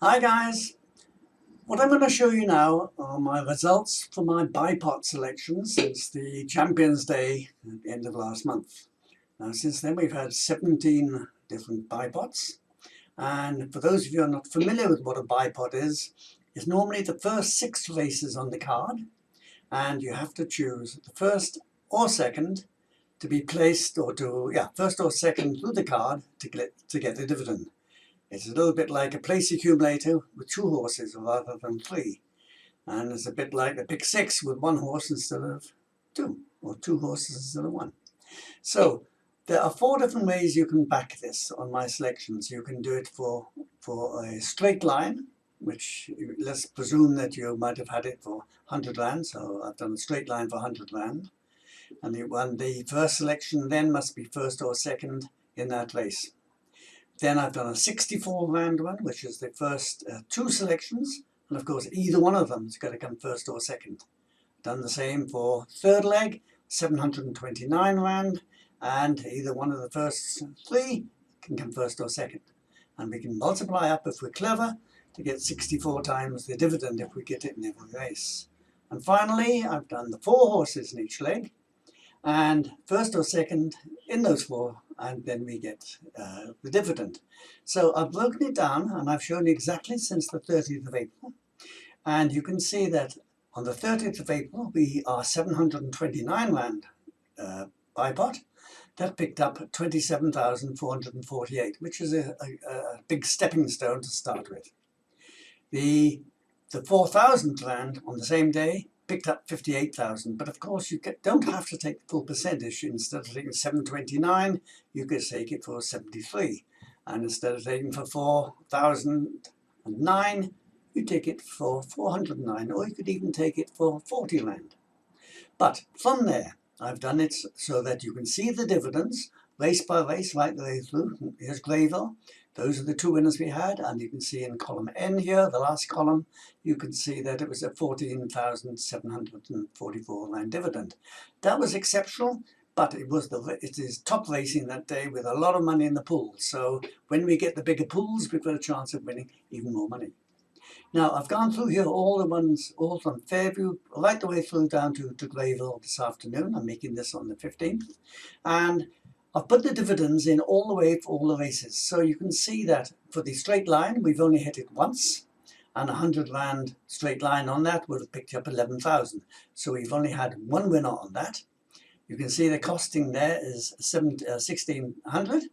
Hi guys, what I'm going to show you now are my results for my Bipot selection since the Champions Day at the end of last month. Now since then we've had 17 different Bipots, and for those of you who are not familiar with what a Bipot is, it's normally the first 6 races on the card, and you have to choose the first or second to be placed, or first or second through the card to get the dividend. It's a little bit like a place accumulator with 2 horses rather than 3. And it's a bit like a pick 6 with 1 horse instead of 2, or 2 horses instead of 1. So there are 4 different ways you can back this on my selections. You can do it for a straight line, which let's presume that you might have had it for 100 rand. So I've done a straight line for 100 rand. And the first selection then must be first or second in that race. Then I've done a 64 rand one, which is the first 2 selections, and of course either one of them is going to come first or second. Done the same for third leg, 729 rand, and either one of the first 3 can come first or second. And we can multiply up if we're clever to get 64 times the dividend if we get it in every race. And finally, I've done the 4 horses in each leg, and first or second in those 4, and then we get the dividend. So I've broken it down and I've shown you exactly since the 30th of April, and you can see that on the 30th of April we are 729 rand Bipot. That picked up 27,448, which is a big stepping stone to start with. The 4,000 rand on the same day picked up 58,000, but of course you don't have to take the full percentage. Instead of taking 729, you could take it for 73, and instead of taking for 4,009, you take it for 409, or you could even take it for 40 rand. But from there, I've done it so that you can see the dividends race by race right the way through. Here's Greyville. Those are the 2 winners we had, and you can see in column N here, the last column, you can see that it was a 14,744 rand dividend. That was exceptional, but it is top racing that day with a lot of money in the pool. So when we get the bigger pools, we've got a chance of winning even more money. Now, I've gone through here all the ones, all from Fairview, right the way through down to Greyville this afternoon. I'm making this on the 15th. And I've put the dividends in all the way for all the races. So you can see that for the straight line, we've only hit it once. And a 100 rand straight line on that would have picked up 11,000. So we've only had 1 winner on that. You can see the costing there is 1,600.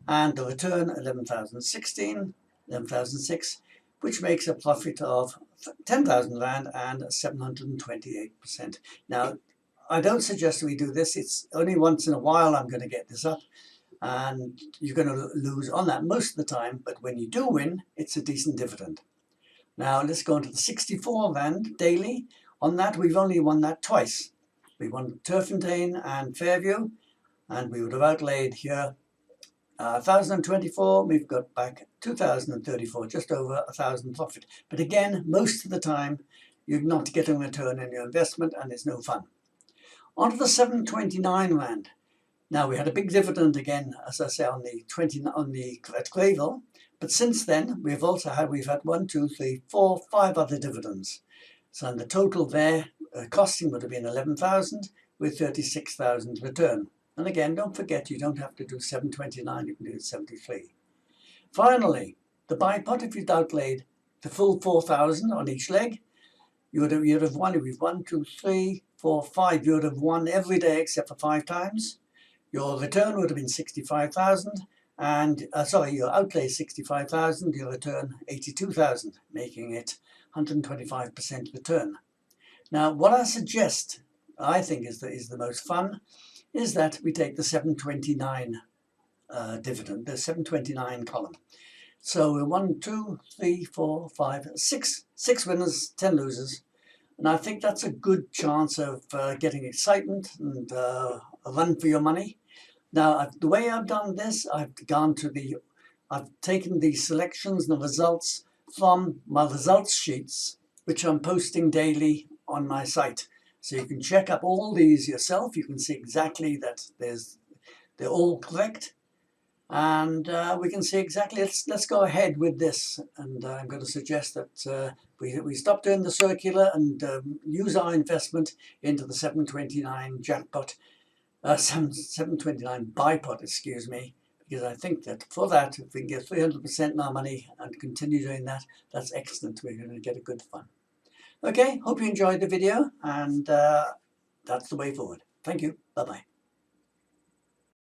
And the return 11,016, 11,006. Which makes a profit of 10,000 rand and 728%. Now, I don't suggest we do this. It's only once in a while I'm going to get this up, and you're going to lose on that most of the time, but when you do win, it's a decent dividend. Now, let's go on to the 64 rand daily. On that, we've only won that twice. We won Turfentine and Fairview, and we would have outlaid here 1,024, we've got back 2,034, just over 1,000 profit. But again, most of the time, you're not getting a return on your investment, and it's no fun. On to the 729 rand. Now, we had a big dividend again, as I say, at Greyville. But since then, we've had 1, 2, 3, 4, 5 other dividends. So in the total there, costing would have been 11,000 with 36,000 return. And again, don't forget, you don't have to do 729, you can do 73. Finally, the Bipot, if you'd outlaid the full 4,000 on each leg, you'd have won. We've 1, 2, 3, 4, 5. You would have won every day except for 5 times. Your return would have been 65,000, and your outlay is 65,000. Your return 82,000, making it 125% return. Now, what I suggest, I think is the most fun, is that we take the 729 dividend, the 729 column. So we're 1, 2, 3, 4, 5, 6 winners, 10 losers. And I think that's a good chance of getting excitement and a run for your money. Now, the way I've done this, I've taken the selections and the results from my results sheets, which I'm posting daily on my site. So you can check up all these yourself. You can see exactly that they're all correct. and we can see exactly. Let's go ahead with this, and I'm going to suggest that we stop doing the circular and use our investment into the 729 jackpot, 729 bipot, excuse me, because I think that for that, if we can get 300% in our money and continue doing that, that's excellent. We're going to get a good fun. Okay, hope you enjoyed the video, and that's the way forward. Thank you. Bye-bye.